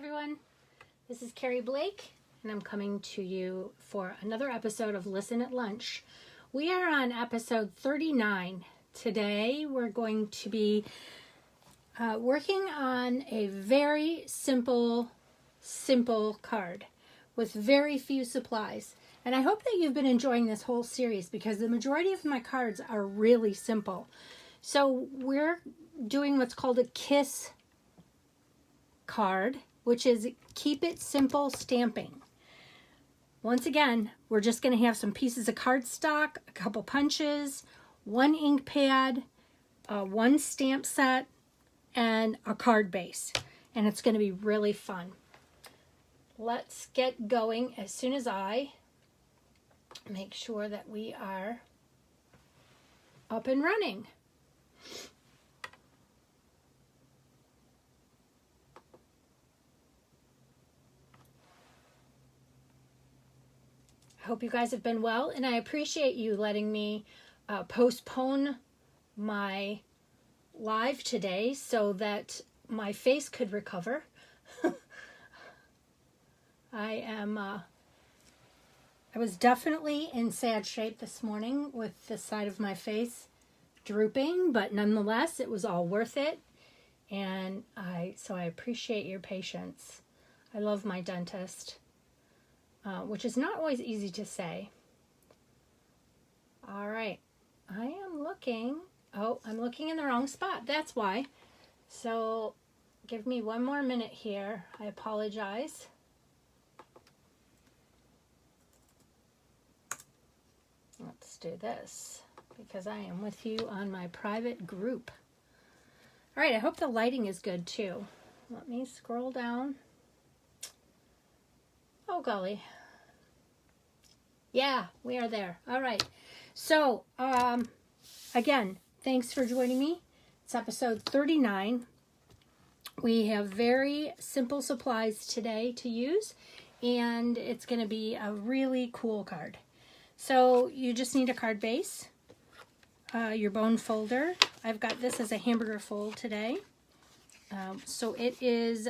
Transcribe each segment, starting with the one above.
everyone, this is Keri Blake and I'm coming to you for another episode of Listen at Lunch. We are on episode 39. Today we're going to be working on a very simple card with very few supplies. And I hope that you've been enjoying this whole series because the majority of my cards are really simple. So we're doing what's called a KISS card, which is Keep It Simple Stamping. Once again, we're just going to have some pieces of cardstock, a couple punches, one ink pad, one stamp set, and a card base. And it's going to be really fun. Let's get going as soon as I make sure that we are up and running. I hope you guys have been well, and I appreciate you letting me postpone my live today so that my face could recover. I was definitely in sad shape this morning with the side of my face drooping, but nonetheless, it was all worth it. And so I appreciate your patience. I love my dentist, which is not always easy to say. All right, I am looking. Oh, I'm looking in the wrong spot. That's why. So give me one more minute here. I apologize. Let's do this because I am with you on my private group. All right, I hope the lighting is good too. Let me scroll down. Oh, golly. Yeah, we are there. All right. So, again, thanks for joining me. It's episode 39. We have very simple supplies today to use, and it's going to be a really cool card. So you just need a card base, your bone folder. I've got this as a hamburger fold today. So it is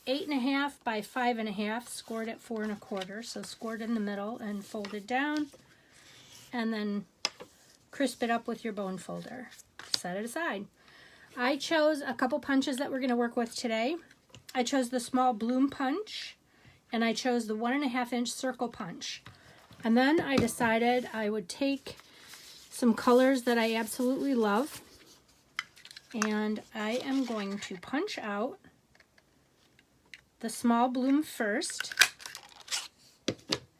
8.5 by 5.5, scored at 4 1/4. So scored in the middle and folded down, and then crisp it up with your bone folder. Set it aside. I chose a couple punches that we're going to work with today. I chose the small bloom punch, and I chose the 1.5 inch circle punch. And then I decided I would take some colors that I absolutely love, and I am going to punch out the small bloom first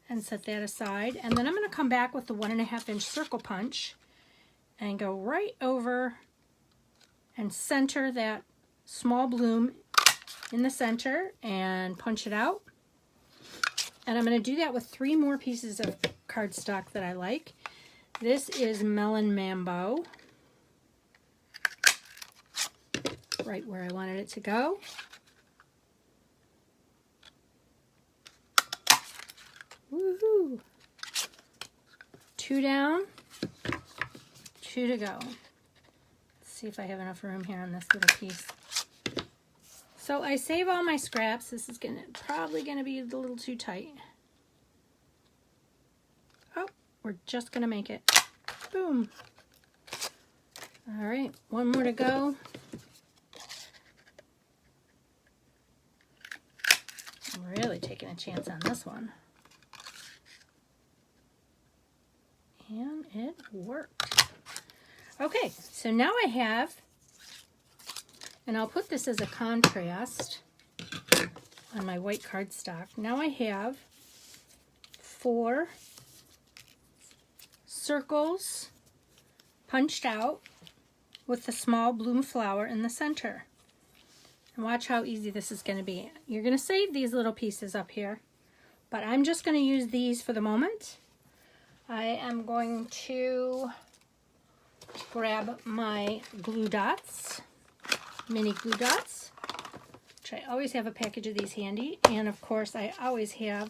and set that aside. And then I'm going to come back with the 1.5 inch circle punch and go right over and center that small bloom in the center and punch it out. And I'm going to do that with 3 more pieces of cardstock that I like. This is Melon Mambo. Right where I wanted it to go. Woohoo! 2 down, 2 to go. Let's see if I have enough room here on this little piece. So I save all my scraps. This is probably gonna be a little too tight. Oh, we're just gonna make it. Boom. All right, 1 more to go. I'm really taking a chance on this one. And it worked. Okay, so now I have, and I'll put this as a contrast on my white cardstock. Now I have 4 circles punched out with the small bloom flower in the center. And watch how easy this is going to be. You're going to save these little pieces up here, but I'm just going to use these for the moment. I am going to grab my glue dots, mini glue dots, which I always have a package of these handy, and of course I always have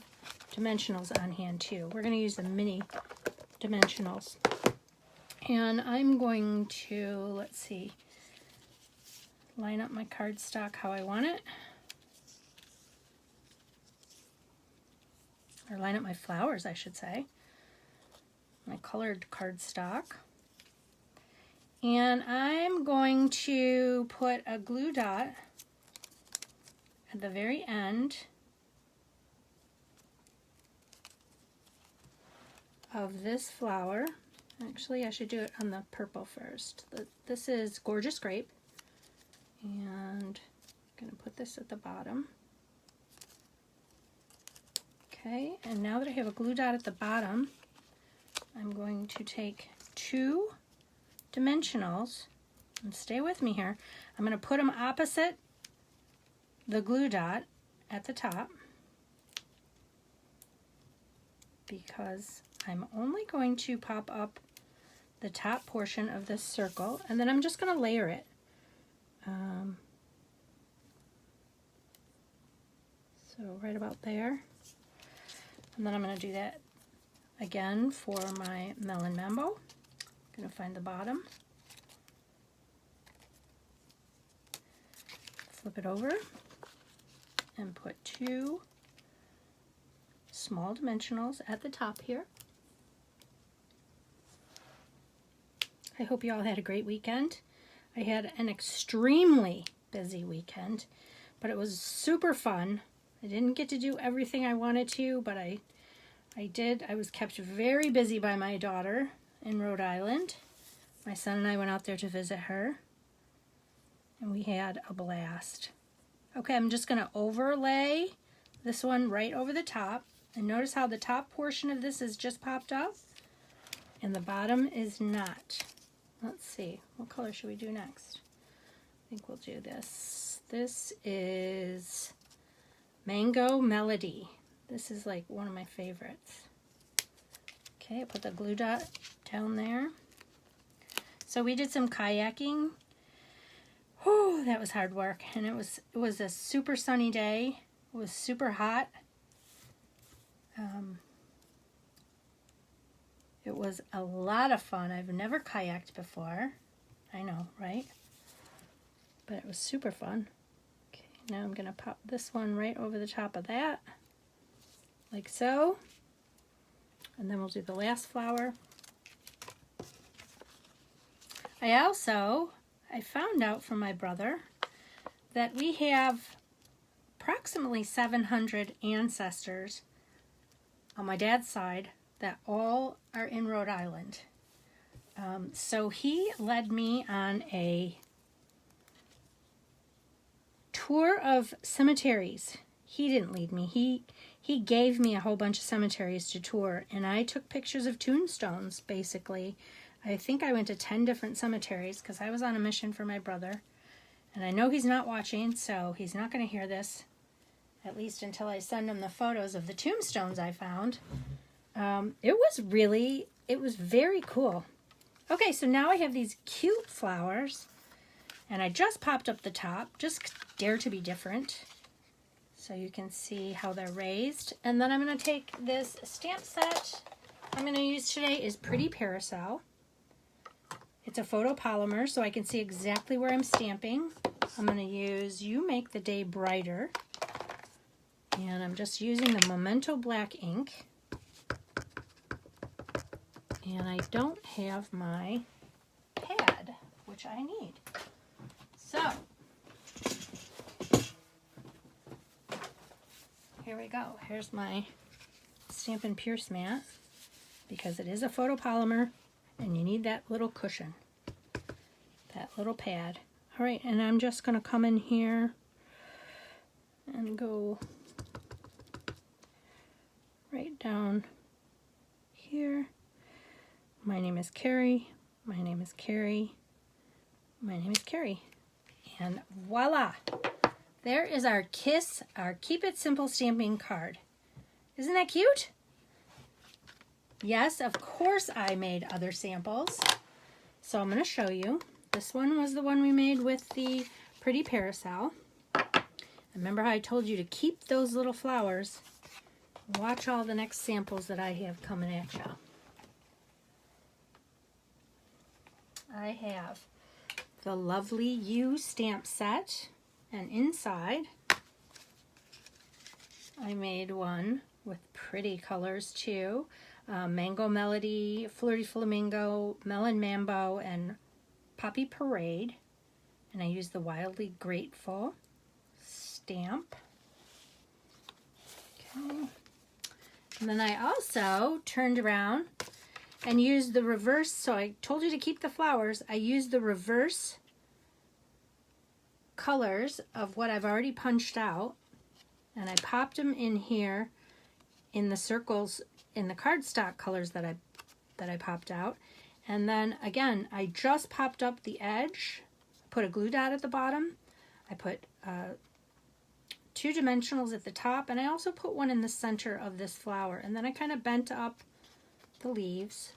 dimensionals on hand too. We're going to use the mini dimensionals. And I'm going to, let's see, line up my cardstock how I want it. or line up my flowers, I should say. My colored cardstock. And I'm going to put a glue dot at the very end of this flower. Actually, I should do it on the purple first. This is Gorgeous Grape. And I'm going to put this at the bottom. Okay, and now that I have a glue dot at the bottom, I'm going to take 2 dimensionals, and stay with me here. I'm going to put them opposite the glue dot at the top because I'm only going to pop up the top portion of this circle, and then I'm just going to layer it. So right about there. And then I'm going to do that again for my Melon Mambo. I'm going to find the bottom. Flip it over and put 2 small dimensionals at the top here. I hope you all had a great weekend. I had an extremely busy weekend, but it was super fun. I didn't get to do everything I wanted to, but I did. I was kept very busy by my daughter in Rhode Island. My son and I went out there to visit her, and we had a blast. Okay, I'm just going to overlay this one right over the top. And notice how the top portion of this is just popped up, and the bottom is not. Let's see, what color should we do next? I think we'll do this. This is Mango Melody. This is like one of my favorites. Okay, I put the glue dot down there. So we did some kayaking. Oh, that was hard work, and it was a super sunny day. It was super hot. It was a lot of fun. I've never kayaked before. I know, right? But it was super fun. Okay, now I'm going to pop this one right over the top of that, like so. And then we'll do the last flower. I found out from my brother that we have approximately 700 ancestors on my dad's side that all are in Rhode Island. So he led me on a tour of cemeteries. He didn't lead me. He gave me a whole bunch of cemeteries to tour, and I took pictures of tombstones, basically. I think I went to 10 different cemeteries because I was on a mission for my brother. And I know he's not watching, so he's not going to hear this, at least until I send him the photos of the tombstones I found. It was very cool. Okay, so now I have these cute flowers, and I just popped up the top, just dare to be different, so you can see how they're raised. And then I'm going to take this stamp set I'm going to use today is Pretty Parasol. It's a photopolymer, so I can see exactly where I'm stamping. I'm going to use You Make the Day Brighter, and I'm just using the Memento black ink. And I don't have my pad, which I need. So, here we go. Here's my Stampin' Pierce mat, because it is a photopolymer, and you need that little cushion, that little pad. All right, and I'm just going to come in here and go right down here. My name is Keri. My name is Keri. My name is Keri. And voila! There is our KISS, our Keep It Simple stamping card. Isn't that cute? Yes, of course I made other samples. So I'm going to show you. This one was the one we made with the Pretty Parasol. Remember how I told you to keep those little flowers? Watch all the next samples that I have coming at you. I have the lovely You stamp set, and inside I made one with pretty colors too. Mango Melody, Flirty Flamingo, Melon Mambo, and Poppy Parade. And I use the Wildly Grateful stamp. Okay. And then I also turned around and used the reverse. So I told you to keep the flowers. I used the reverse colors of what I've already punched out, and I popped them in here in the circles in the cardstock colors that I popped out. And then again, I just popped up the edge, put a glue dot at the bottom. I put 2 dimensionals at the top, and I also put one in the center of this flower. And then I kind of bent up the leaves.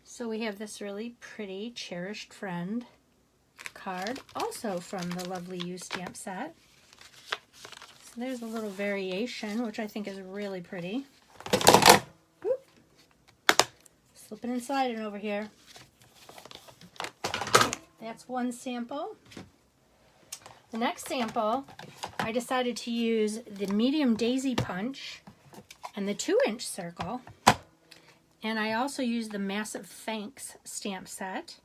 So we have this really pretty Cherished Friend card, also from the lovely U stamp set. So there's a little variation, which I think is really pretty. Whoop. Slipping and sliding over here. That's one sample. The next sample, I decided to use the medium daisy punch and the 2-inch circle. And I also used the Massive Thanks stamp set.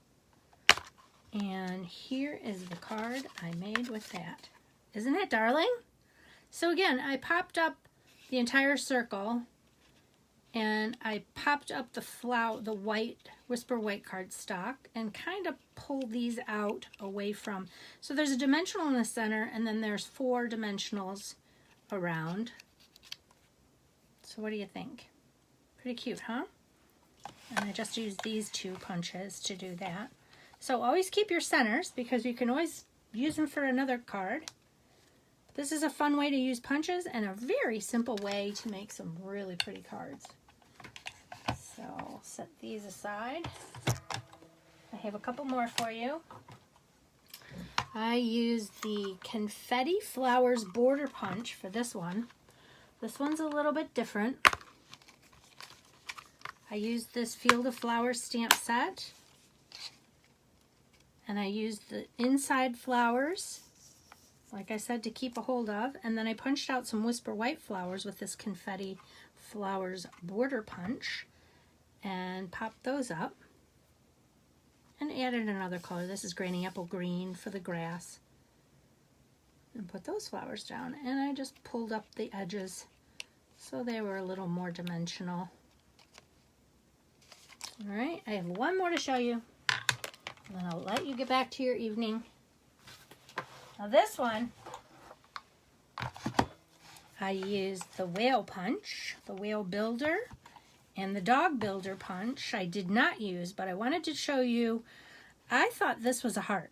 And here is the card I made with that. Isn't that darling? So again, I popped up the entire circle, and I popped up the flower, the white, Whisper White cardstock, and kind of pulled these out away from. So there's a dimensional in the center, and then there's 4 dimensionals around. So what do you think? Pretty cute, huh? And I just used these 2 punches to do that. So always keep your centers, because you can always use them for another card. This is a fun way to use punches and a very simple way to make some really pretty cards. So I'll set these aside. I have a couple more for you. I used the Confetti Flowers Border Punch for this one. This one's a little bit different. I used this Field of Flowers stamp set. And I used the inside flowers, like I said, to keep a hold of. And then I punched out some Whisper White flowers with this Confetti Flowers Border Punch and popped those up and added another color. This is Granny Apple Green for the grass. And put those flowers down. And I just pulled up the edges so they were a little more dimensional. All right, I have one more to show you. And then I'll let you get back to your evening. Now this one, I used the Whale Punch, the Whale Builder, and the Dog Builder Punch I did not use, but I wanted to show you, I thought this was a heart.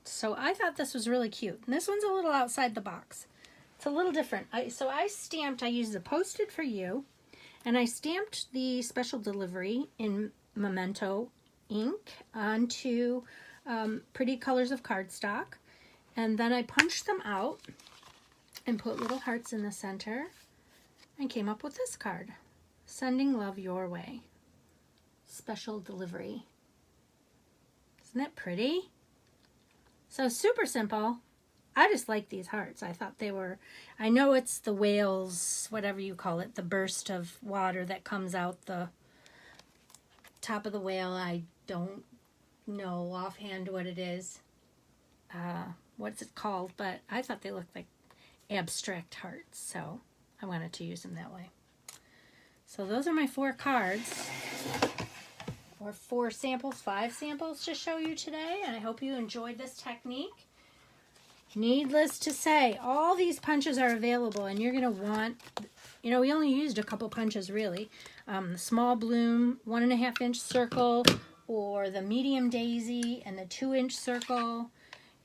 So I thought this was really cute. And this one's a little outside the box. It's a little different. I used the Posted for You, and I stamped the special delivery in Memento Ink onto pretty colors of cardstock, and then I punched them out and put little hearts in the center and came up with this card, Sending Love Your Way, special delivery. Isn't that pretty? So super simple. I just like these hearts. I thought they were, I know it's the whales, whatever you call it, the burst of water that comes out the top of the whale. I don't know offhand what it is, what's it called, but I thought they looked like abstract hearts, so I wanted to use them that way. So those are my 4 cards, or 4 samples, 5 samples to show you today, and I hope you enjoyed this technique. Needless to say, all these punches are available, and you're going to want, you know, we only used a couple punches really. The small bloom 1.5-inch circle, or the medium daisy and the 2-inch circle.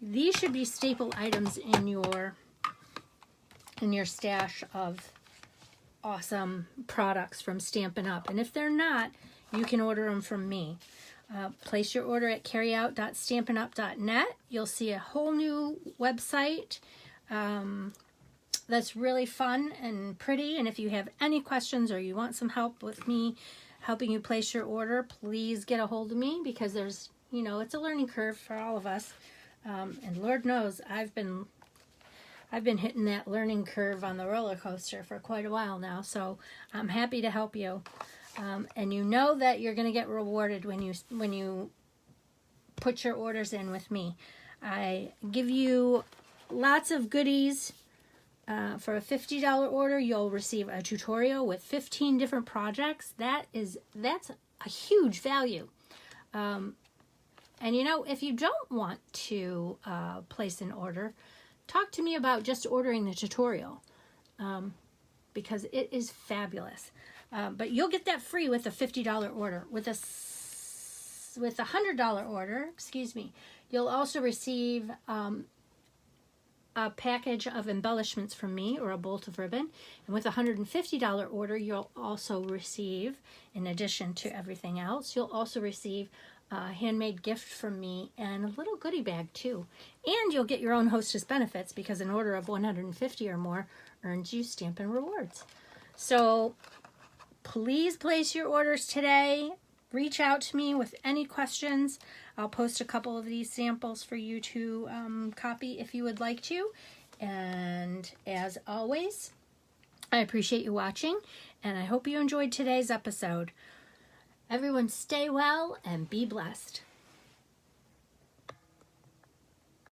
These should be staple items in your stash of awesome products from Stampin' Up. And if they're not, you can order them from me. Place your order at keriout.stampinup.net. You'll see a whole new website that's really fun and pretty. And if you have any questions or you want some help with me helping you place your order, please get a hold of me, because there's, you know, it's a learning curve for all of us. And Lord knows I've I've been hitting that learning curve on the roller coaster for quite a while now, so I'm happy to help you. And you know that you're going to get rewarded when you put your orders in with me. I give you lots of goodies. For a $50 order, you'll receive a tutorial with 15 different projects. That's a huge value. And you know, if you don't want to place an order, talk to me about just ordering the tutorial, because it is fabulous. But you'll get that free with a $50 order. With a $100 order, excuse me, you'll also receive a package of embellishments from me, or a bolt of ribbon. And with a $150 order, you'll also receive, in addition to everything else, you'll also receive a handmade gift from me and a little goodie bag too. And you'll get your own hostess benefits, because an order of 150 or more earns you Stampin' rewards. So please place your orders today. Reach out to me with any questions. I'll post a couple of these samples for you to copy if you would like to. And as always, I appreciate you watching, and I hope you enjoyed today's episode. Everyone stay well and be blessed.